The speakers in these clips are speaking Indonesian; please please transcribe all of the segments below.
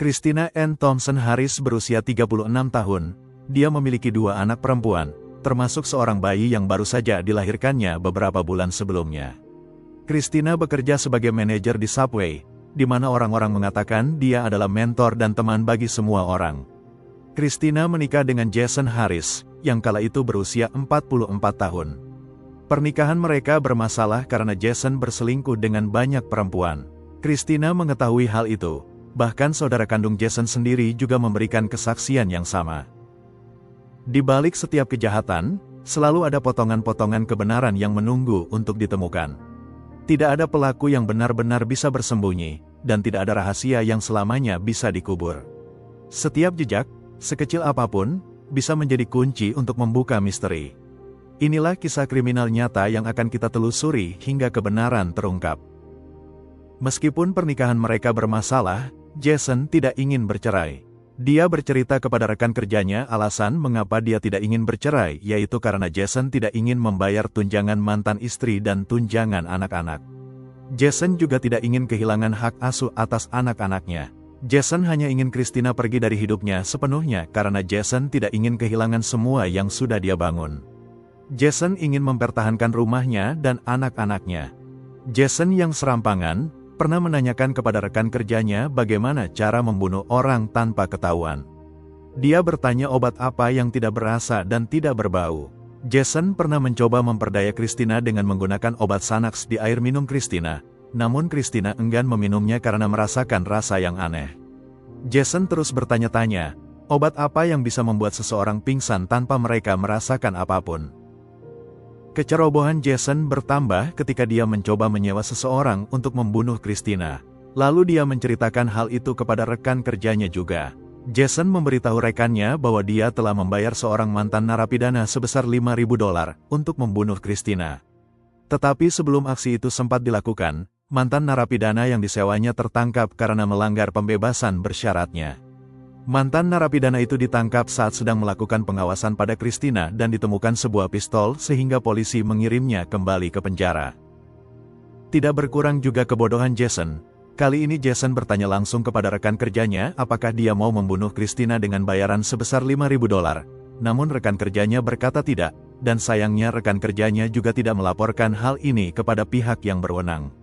Christina Ann Thompson Harris berusia 36 tahun. Dia memiliki 2 anak perempuan, termasuk seorang bayi yang baru saja dilahirkannya beberapa bulan sebelumnya. Christina bekerja sebagai manajer di Subway, di mana orang-orang mengatakan dia adalah mentor dan teman bagi semua orang. Christina menikah dengan Jason Harris, yang kala itu berusia 44 tahun. Pernikahan mereka bermasalah karena Jason berselingkuh dengan banyak perempuan. Christina mengetahui hal itu, bahkan saudara kandung Jason sendiri juga memberikan kesaksian yang sama. Di balik setiap kejahatan, selalu ada potongan-potongan kebenaran yang menunggu untuk ditemukan. Tidak ada pelaku yang benar-benar bisa bersembunyi, dan tidak ada rahasia yang selamanya bisa dikubur. Setiap jejak, sekecil apapun, bisa menjadi kunci untuk membuka misteri. Inilah kisah kriminal nyata yang akan kita telusuri hingga kebenaran terungkap. Meskipun pernikahan mereka bermasalah, Jason tidak ingin bercerai. Dia bercerita kepada rekan kerjanya alasan mengapa dia tidak ingin bercerai, yaitu karena Jason tidak ingin membayar tunjangan mantan istri dan tunjangan anak-anak. Jason juga tidak ingin kehilangan hak asuh atas anak-anaknya. Jason hanya ingin Christina pergi dari hidupnya sepenuhnya karena Jason tidak ingin kehilangan semua yang sudah dia bangun. Jason ingin mempertahankan rumahnya dan anak-anaknya. Jason yang serampangan, pernah menanyakan kepada rekan kerjanya bagaimana cara membunuh orang tanpa ketahuan. Dia bertanya obat apa yang tidak berasa dan tidak berbau. Jason pernah mencoba memperdaya Christina dengan menggunakan obat Xanax di air minum Christina, namun Christina enggan meminumnya karena merasakan rasa yang aneh. Jason terus bertanya-tanya, obat apa yang bisa membuat seseorang pingsan tanpa mereka merasakan apapun. Kecerobohan Jason bertambah ketika dia mencoba menyewa seseorang untuk membunuh Christina. Lalu dia menceritakan hal itu kepada rekan kerjanya juga. Jason memberitahu rekannya bahwa dia telah membayar seorang mantan narapidana sebesar $5.000 untuk membunuh Christina. Tetapi sebelum aksi itu sempat dilakukan, mantan narapidana yang disewanya tertangkap karena melanggar pembebasan bersyaratnya. Mantan narapidana itu ditangkap saat sedang melakukan pengawasan pada Christina dan ditemukan sebuah pistol sehingga polisi mengirimnya kembali ke penjara. Tidak berkurang juga kebodohan Jason. Kali ini Jason bertanya langsung kepada rekan kerjanya apakah dia mau membunuh Christina dengan bayaran sebesar $5.000. Namun rekan kerjanya berkata tidak, dan sayangnya rekan kerjanya juga tidak melaporkan hal ini kepada pihak yang berwenang.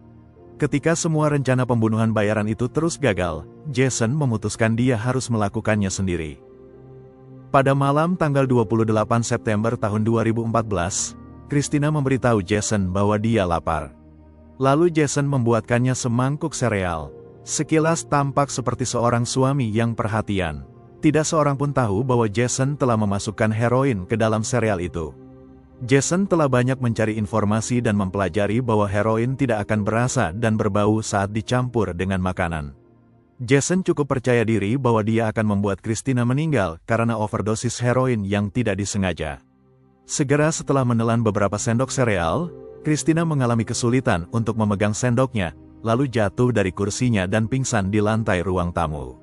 Ketika semua rencana pembunuhan bayaran itu terus gagal, Jason memutuskan dia harus melakukannya sendiri. Pada malam tanggal 28 September tahun 2014, Christina memberitahu Jason bahwa dia lapar. Lalu Jason membuatkannya semangkuk sereal. Sekilas tampak seperti seorang suami yang perhatian. Tidak seorang pun tahu bahwa Jason telah memasukkan heroin ke dalam sereal itu. Jason telah banyak mencari informasi dan mempelajari bahwa heroin tidak akan berasa dan berbau saat dicampur dengan makanan. Jason cukup percaya diri bahwa dia akan membuat Christina meninggal karena overdosis heroin yang tidak disengaja. Segera setelah menelan beberapa sendok sereal, Christina mengalami kesulitan untuk memegang sendoknya, lalu jatuh dari kursinya dan pingsan di lantai ruang tamu.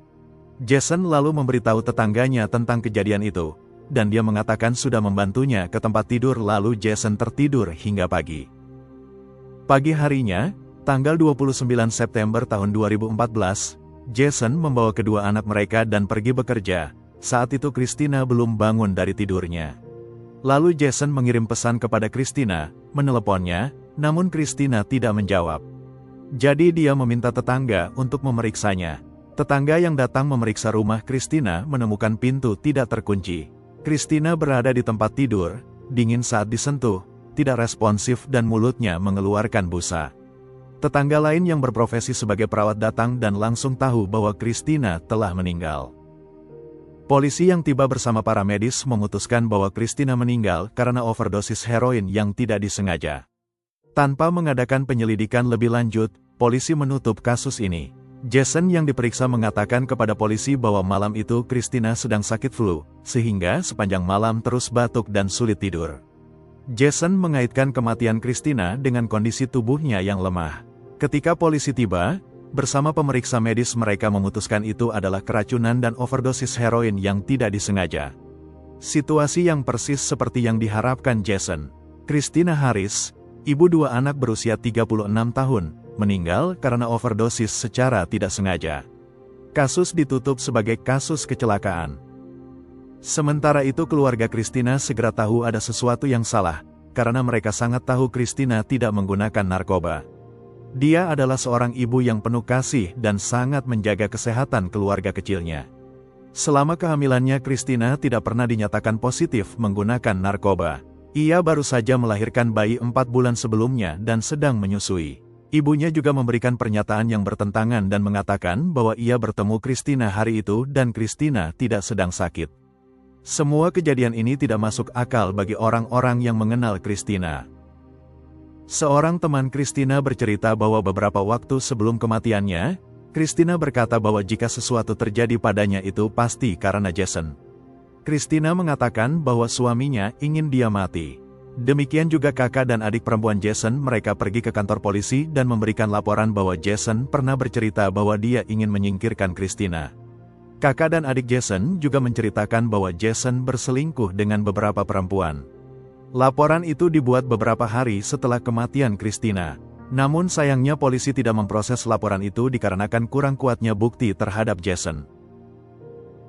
Jason lalu memberitahu tetangganya tentang kejadian itu, dan dia mengatakan sudah membantunya ke tempat tidur lalu Jason tertidur hingga pagi. Pagi harinya, tanggal 29 September tahun 2014, Jason membawa kedua anak mereka dan pergi bekerja. Saat itu Christina belum bangun dari tidurnya. Lalu Jason mengirim pesan kepada Christina, meneleponnya, namun Christina tidak menjawab. Jadi dia meminta tetangga untuk memeriksanya. Tetangga yang datang memeriksa rumah Christina menemukan pintu tidak terkunci. Christina berada di tempat tidur, dingin saat disentuh, tidak responsif dan mulutnya mengeluarkan busa. Tetangga lain yang berprofesi sebagai perawat datang dan langsung tahu bahwa Christina telah meninggal. Polisi yang tiba bersama para medis memutuskan bahwa Christina meninggal karena overdosis heroin yang tidak disengaja. Tanpa mengadakan penyelidikan lebih lanjut, polisi menutup kasus ini. Jason yang diperiksa mengatakan kepada polisi bahwa malam itu Christina sedang sakit flu, sehingga sepanjang malam terus batuk dan sulit tidur. Jason mengaitkan kematian Christina dengan kondisi tubuhnya yang lemah. Ketika polisi tiba, bersama pemeriksa medis mereka memutuskan itu adalah keracunan dan overdosis heroin yang tidak disengaja. Situasi yang persis seperti yang diharapkan Jason. Christina Harris, ibu 2 anak berusia 36 tahun, meninggal karena overdosis secara tidak sengaja. Kasus ditutup sebagai kasus kecelakaan. Sementara itu keluarga Christina segera tahu ada sesuatu yang salah, karena mereka sangat tahu Christina tidak menggunakan narkoba. Dia adalah seorang ibu yang penuh kasih dan sangat menjaga kesehatan keluarga kecilnya. Selama kehamilannya Christina tidak pernah dinyatakan positif menggunakan narkoba. Ia baru saja melahirkan bayi 4 bulan sebelumnya dan sedang menyusui. Ibunya juga memberikan pernyataan yang bertentangan dan mengatakan bahwa ia bertemu Christina hari itu dan Christina tidak sedang sakit. Semua kejadian ini tidak masuk akal bagi orang-orang yang mengenal Christina. Seorang teman Christina bercerita bahwa beberapa waktu sebelum kematiannya, Christina berkata bahwa jika sesuatu terjadi padanya itu pasti karena Jason. Christina mengatakan bahwa suaminya ingin dia mati. Demikian juga kakak dan adik perempuan Jason, mereka pergi ke kantor polisi dan memberikan laporan bahwa Jason pernah bercerita bahwa dia ingin menyingkirkan Christina. Kakak dan adik Jason juga menceritakan bahwa Jason berselingkuh dengan beberapa perempuan. Laporan itu dibuat beberapa hari setelah kematian Christina. Namun sayangnya polisi tidak memproses laporan itu dikarenakan kurang kuatnya bukti terhadap Jason.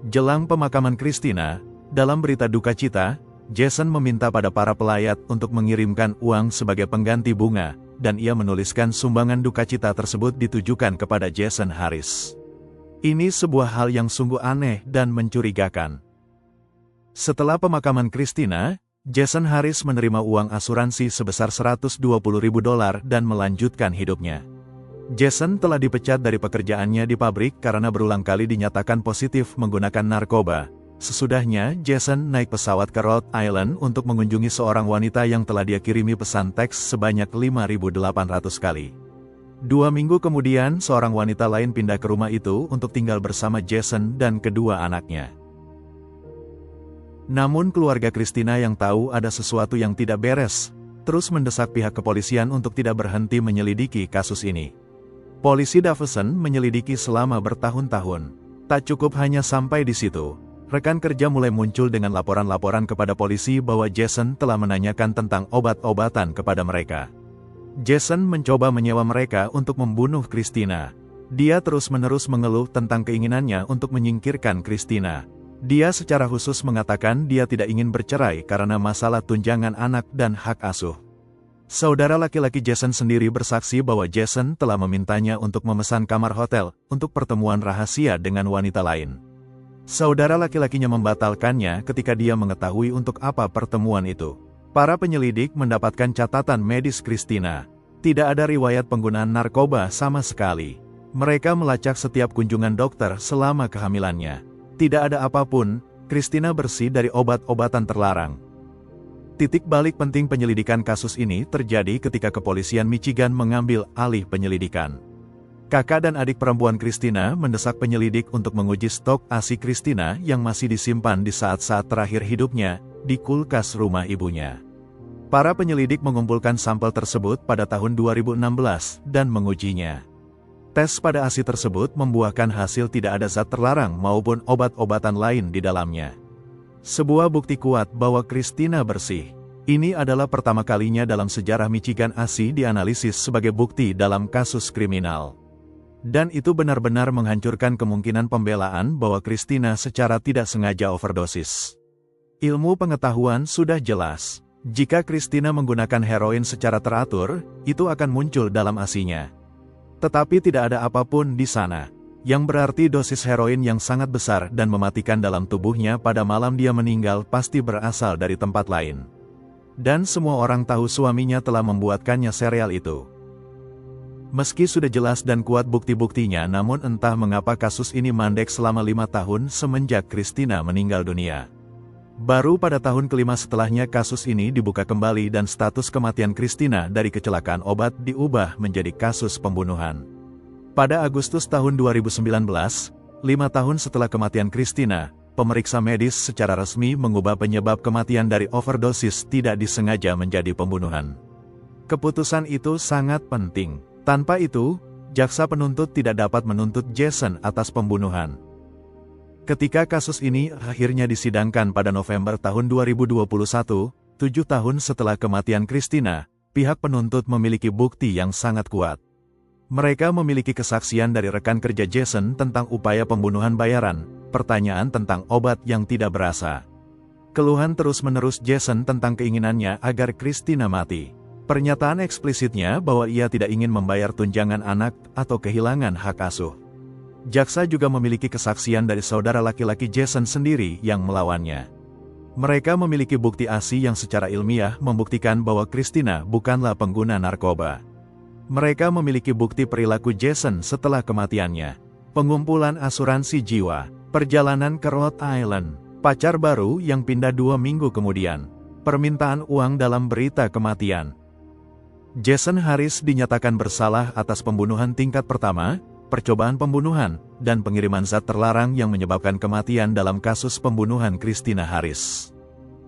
Jelang pemakaman Christina, dalam berita duka cita, Jason meminta pada para pelayat untuk mengirimkan uang sebagai pengganti bunga, dan ia menuliskan sumbangan duka cita tersebut ditujukan kepada Jason Harris. Ini sebuah hal yang sungguh aneh dan mencurigakan. Setelah pemakaman Christina, Jason Harris menerima uang asuransi sebesar $120.000 dan melanjutkan hidupnya. Jason telah dipecat dari pekerjaannya di pabrik karena berulang kali dinyatakan positif menggunakan narkoba. Sesudahnya, Jason naik pesawat ke Rhode Island untuk mengunjungi seorang wanita yang telah dia kirimi pesan teks sebanyak 5.800 kali. 2 minggu kemudian, seorang wanita lain pindah ke rumah itu untuk tinggal bersama Jason dan kedua anaknya. Namun keluarga Christina yang tahu ada sesuatu yang tidak beres, terus mendesak pihak kepolisian untuk tidak berhenti menyelidiki kasus ini. Polisi Davison menyelidiki selama bertahun-tahun. Tak cukup hanya sampai di situ. Rekan kerja mulai muncul dengan laporan-laporan kepada polisi bahwa Jason telah menanyakan tentang obat-obatan kepada mereka. Jason mencoba menyewa mereka untuk membunuh Christina. Dia terus-menerus mengeluh tentang keinginannya untuk menyingkirkan Christina. Dia secara khusus mengatakan dia tidak ingin bercerai karena masalah tunjangan anak dan hak asuh. Saudara laki-laki Jason sendiri bersaksi bahwa Jason telah memintanya untuk memesan kamar hotel untuk pertemuan rahasia dengan wanita lain. Saudara laki-lakinya membatalkannya ketika dia mengetahui untuk apa pertemuan itu. Para penyelidik mendapatkan catatan medis Christina. Tidak ada riwayat penggunaan narkoba sama sekali. Mereka melacak setiap kunjungan dokter selama kehamilannya. Tidak ada apapun, Christina bersih dari obat-obatan terlarang. Titik balik penting penyelidikan kasus ini terjadi ketika kepolisian Michigan mengambil alih penyelidikan. Kakak dan adik perempuan Christina mendesak penyelidik untuk menguji stok ASI Christina yang masih disimpan di saat-saat terakhir hidupnya, di kulkas rumah ibunya. Para penyelidik mengumpulkan sampel tersebut pada tahun 2016 dan mengujinya. Tes pada ASI tersebut membuahkan hasil tidak ada zat terlarang maupun obat-obatan lain di dalamnya. Sebuah bukti kuat bahwa Christina bersih. Ini adalah pertama kalinya dalam sejarah Michigan ASI dianalisis sebagai bukti dalam kasus kriminal. Dan itu benar-benar menghancurkan kemungkinan pembelaan bahwa Christina secara tidak sengaja overdosis. Ilmu pengetahuan sudah jelas. Jika Christina menggunakan heroin secara teratur, itu akan muncul dalam ASI-nya. Tetapi tidak ada apapun di sana, yang berarti dosis heroin yang sangat besar dan mematikan dalam tubuhnya pada malam dia meninggal pasti berasal dari tempat lain. Dan semua orang tahu suaminya telah membuatkannya serial itu. Meski sudah jelas dan kuat bukti-buktinya, namun entah mengapa kasus ini mandek selama 5 tahun semenjak Christina meninggal dunia. Baru pada tahun kelima setelahnya kasus ini dibuka kembali dan status kematian Christina dari kecelakaan obat diubah menjadi kasus pembunuhan. Pada Agustus tahun 2019, 5 tahun setelah kematian Christina, pemeriksa medis secara resmi mengubah penyebab kematian dari overdosis tidak disengaja menjadi pembunuhan. Keputusan itu sangat penting. Tanpa itu, jaksa penuntut tidak dapat menuntut Jason atas pembunuhan. Ketika kasus ini akhirnya disidangkan pada November tahun 2021, 7 tahun setelah kematian Christina, pihak penuntut memiliki bukti yang sangat kuat. Mereka memiliki kesaksian dari rekan kerja Jason tentang upaya pembunuhan bayaran, pertanyaan tentang obat yang tidak berasa. Keluhan terus-menerus Jason tentang keinginannya agar Christina mati. Pernyataan eksplisitnya bahwa ia tidak ingin membayar tunjangan anak atau kehilangan hak asuh. Jaksa juga memiliki kesaksian dari saudara laki-laki Jason sendiri yang melawannya. Mereka memiliki bukti ASI yang secara ilmiah membuktikan bahwa Christina bukanlah pengguna narkoba. Mereka memiliki bukti perilaku Jason setelah kematiannya. Pengumpulan asuransi jiwa, perjalanan ke Rhode Island, pacar baru yang pindah 2 minggu kemudian, permintaan uang dalam berita kematian. Jason Harris dinyatakan bersalah atas pembunuhan tingkat pertama, percobaan pembunuhan, dan pengiriman zat terlarang yang menyebabkan kematian dalam kasus pembunuhan Christina Harris.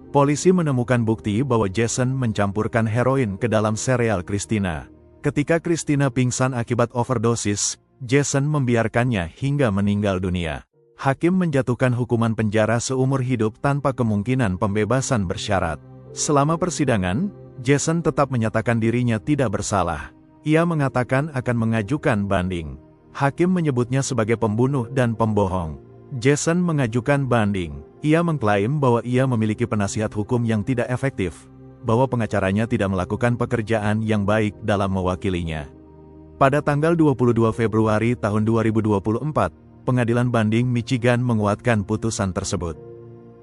Polisi menemukan bukti bahwa Jason mencampurkan heroin ke dalam sereal Christina. Ketika Christina pingsan akibat overdosis, Jason membiarkannya hingga meninggal dunia. Hakim menjatuhkan hukuman penjara seumur hidup tanpa kemungkinan pembebasan bersyarat. Selama persidangan, Jason tetap menyatakan dirinya tidak bersalah. Ia mengatakan akan mengajukan banding. Hakim menyebutnya sebagai pembunuh dan pembohong. Jason mengajukan banding. Ia mengklaim bahwa ia memiliki penasihat hukum yang tidak efektif, bahwa pengacaranya tidak melakukan pekerjaan yang baik dalam mewakilinya. Pada tanggal 22 Februari tahun 2024, Pengadilan Banding Michigan menguatkan putusan tersebut.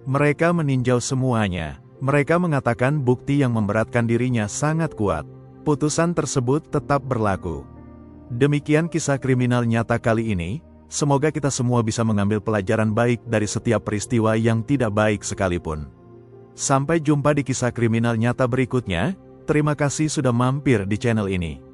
Mereka meninjau semuanya. Mereka mengatakan bukti yang memberatkan dirinya sangat kuat. Putusan tersebut tetap berlaku. Demikian kisah kriminal nyata kali ini. Semoga kita semua bisa mengambil pelajaran baik dari setiap peristiwa yang tidak baik sekalipun. Sampai jumpa di kisah kriminal nyata berikutnya. Terima kasih sudah mampir di channel ini.